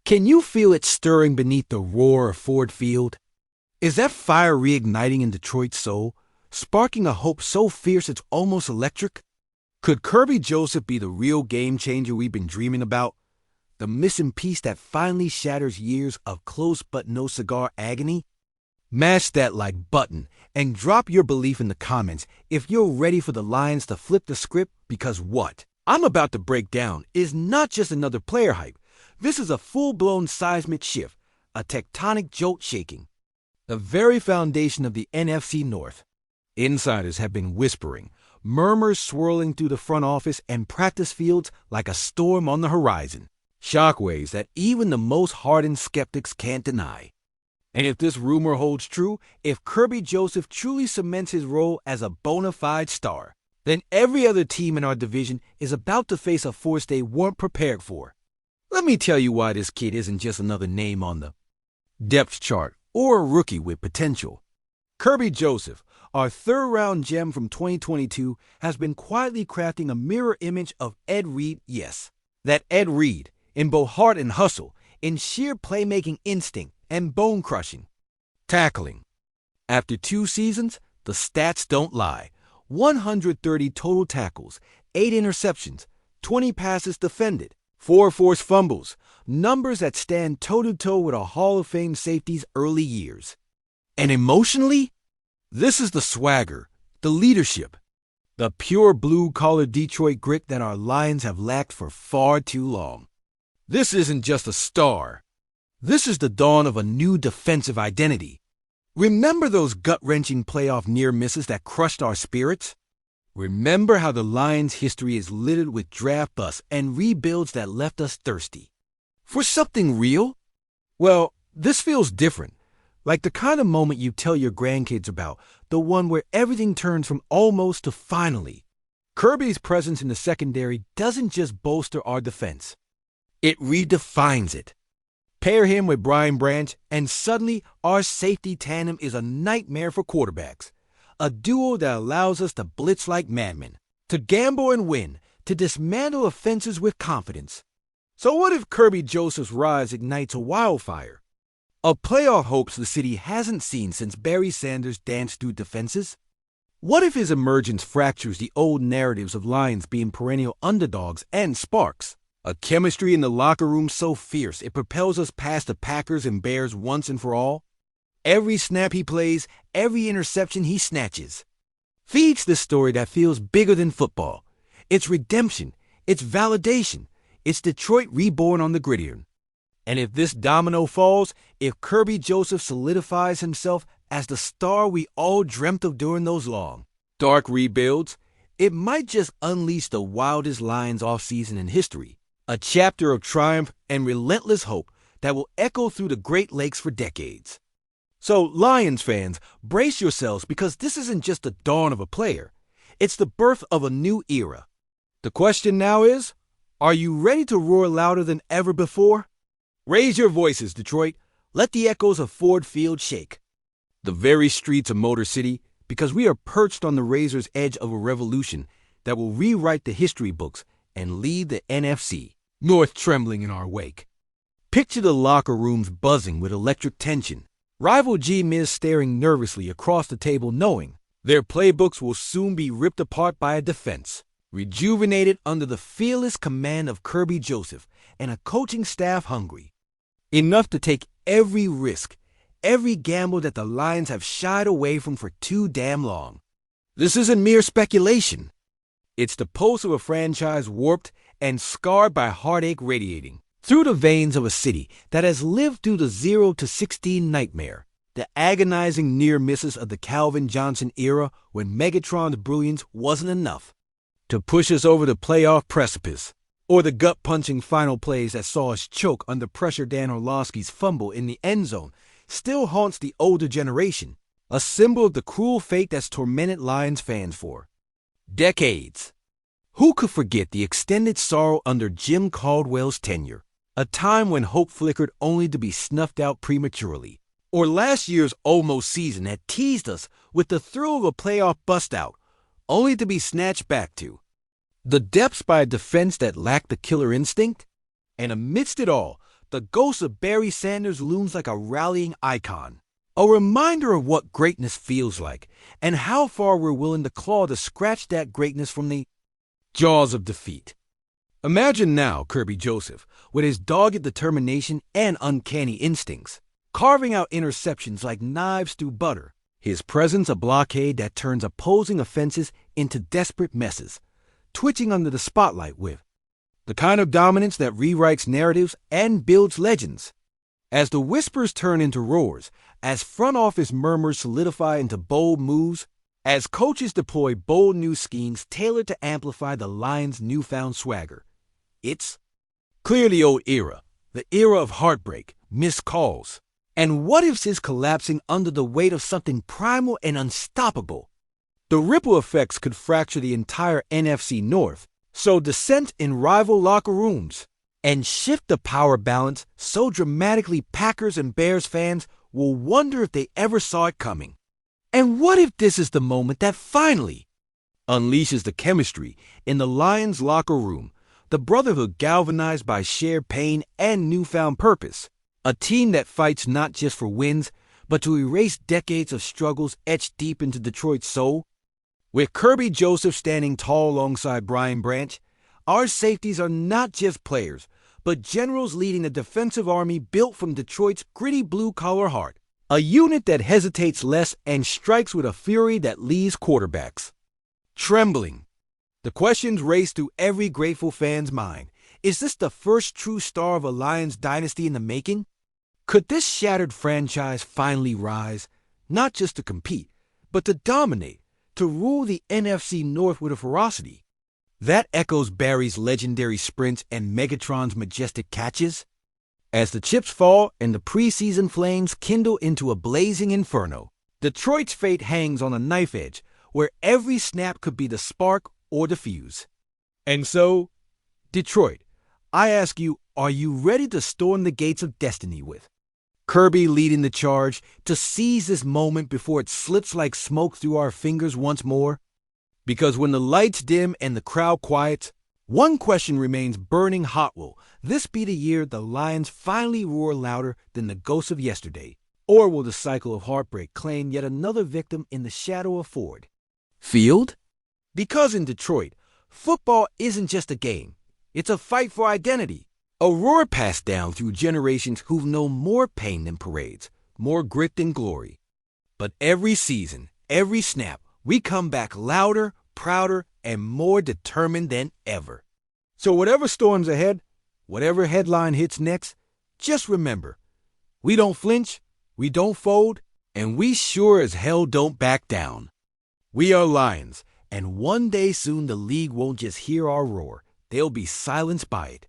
Can you feel it stirring beneath the roar of Ford Field? Is that fire reigniting in Detroit's soul, sparking a hope so fierce it's almost electric? Could Kirby Joseph be the real game changer we've been dreaming about? The missing piece that finally shatters years of close-but-no-cigar agony? Mash that like button and drop your belief in the comments if you're ready for the Lions to flip the script, because what I'm about to break down is not just another player hype. This is a full-blown seismic shift, a tectonic jolt shaking the very foundation of the NFC North. Insiders have been whispering, murmurs swirling through the front office and practice fields like a storm on the horizon. Shockwaves that even the most hardened skeptics can't deny. And if this rumor holds true, if Kirby Joseph truly cements his role as a bona fide star, then every other team in our division is about to face a force they weren't prepared for. Let me tell you why this kid isn't just another name on the depth chart or a rookie with potential. Kirby Joseph, our third-round gem from 2022, has been quietly crafting a mirror image of Ed Reed, yes, that Ed Reed, in both heart and hustle, in sheer playmaking instinct and bone-crushing tackling. After 2 seasons, the stats don't lie. 130 total tackles, 8 interceptions, 20 passes defended, 4 forced fumbles, numbers that stand toe-to-toe with a Hall of Fame safety's early years. And emotionally, this is the swagger, the leadership, the pure blue-collar Detroit grit that our Lions have lacked for far too long. This isn't just a star. This is the dawn of a new defensive identity. Remember those gut-wrenching playoff near misses that crushed our spirits? Remember how the Lions' history is littered with draft busts and rebuilds that left us thirsty for something real? Well, this feels different. Like the kind of moment you tell your grandkids about, the one where everything turns from almost to finally. Kirby's presence in the secondary doesn't just bolster our defense. It redefines it. Pair him with Brian Branch, and suddenly our safety tandem is a nightmare for quarterbacks. A duo that allows us to blitz like madmen, to gamble and win, to dismantle offenses with confidence. So what if Kirby Joseph's rise ignites a wildfire? A playoff hopes the city hasn't seen since Barry Sanders danced through defenses? What if his emergence fractures the old narratives of Lions being perennial underdogs and sparks a chemistry in the locker room so fierce it propels us past the Packers and Bears once and for all? Every snap he plays, every interception he snatches, feeds this story that feels bigger than football. It's redemption, it's validation, it's Detroit reborn on the gridiron. And if this domino falls, if Kirby Joseph solidifies himself as the star we all dreamt of during those long, dark rebuilds, it might just unleash the wildest Lions offseason in history, a chapter of triumph and relentless hope that will echo through the Great Lakes for decades. So, Lions fans, brace yourselves, because this isn't just the dawn of a player. It's the birth of a new era. The question now is, are you ready to roar louder than ever before? Raise your voices, Detroit. Let the echoes of Ford Field shake the very streets of Motor City, because we are perched on the razor's edge of a revolution that will rewrite the history books and leave the NFC North trembling in our wake. Picture the locker rooms buzzing with electric tension. Rival G-Miz staring nervously across the table, knowing their playbooks will soon be ripped apart by a defense rejuvenated under the fearless command of Kirby Joseph and a coaching staff hungry enough to take every risk, every gamble that the Lions have shied away from for too damn long. This isn't mere speculation. It's the pulse of a franchise warped and scarred by heartache radiating through the veins of a city that has lived through the 0-16 nightmare, the agonizing near misses of the Calvin Johnson era when Megatron's brilliance wasn't enough to push us over the playoff precipice, or the gut-punching final plays that saw us choke under pressure. Dan Orlovsky's fumble in the end zone still haunts the older generation, a symbol of the cruel fate that's tormented Lions fans for decades. Who could forget the extended sorrow under Jim Caldwell's tenure, a time when hope flickered only to be snuffed out prematurely? Or last year's almost season that teased us with the thrill of a playoff bust-out, only to be snatched back to the depths by a defense that lacked the killer instinct? And amidst it all, the ghost of Barry Sanders looms like a rallying icon. A reminder of what greatness feels like, and how far we're willing to claw to scratch that greatness from the jaws of defeat. Imagine now Kirby Joseph, with his dogged determination and uncanny instincts, carving out interceptions like knives through butter, his presence a blockade that turns opposing offenses into desperate messes, twitching under the spotlight with the kind of dominance that rewrites narratives and builds legends. As the whispers turn into roars, as front office murmurs solidify into bold moves, as coaches deploy bold new schemes tailored to amplify the Lions' newfound swagger, it's clear the old era, the era of heartbreak, missed calls, and what-ifs is collapsing under the weight of something primal and unstoppable. The ripple effects could fracture the entire NFC North, sow dissent in rival locker rooms, and shift the power balance so dramatically Packers and Bears fans will wonder if they ever saw it coming. And what if this is the moment that finally unleashes the chemistry in the Lions locker room, the brotherhood galvanized by shared pain and newfound purpose, a team that fights not just for wins, but to erase decades of struggles etched deep into Detroit's soul? With Kirby Joseph standing tall alongside Brian Branch, our safeties are not just players, but generals leading a defensive army built from Detroit's gritty blue-collar heart, a unit that hesitates less and strikes with a fury that leaves quarterbacks trembling. The questions race through every grateful fan's mind. Is this the first true star of a Lions dynasty in the making? Could this shattered franchise finally rise, not just to compete, but to dominate, to rule the NFC North with a ferocity that echoes Barry's legendary sprints and Megatron's majestic catches? As the chips fall and the preseason flames kindle into a blazing inferno, Detroit's fate hangs on a knife edge where every snap could be the spark or the fuse. And so, Detroit, I ask you, are you ready to storm the gates of destiny with Kirby leading the charge to seize this moment before it slips like smoke through our fingers once more? Because when the lights dim and the crowd quiets, one question remains burning hot. Will this be the year the Lions finally roar louder than the ghosts of yesterday? Or will the cycle of heartbreak claim yet another victim in the shadow of Ford Field? Because in Detroit, football isn't just a game. It's a fight for identity. A roar passed down through generations who've known more pain than parades, more grit than glory. But every season, every snap, we come back louder, prouder, and more determined than ever. So whatever storms ahead, whatever headline hits next, just remember, we don't flinch, we don't fold, and we sure as hell don't back down. We are Lions, and one day soon the league won't just hear our roar, they'll be silenced by it.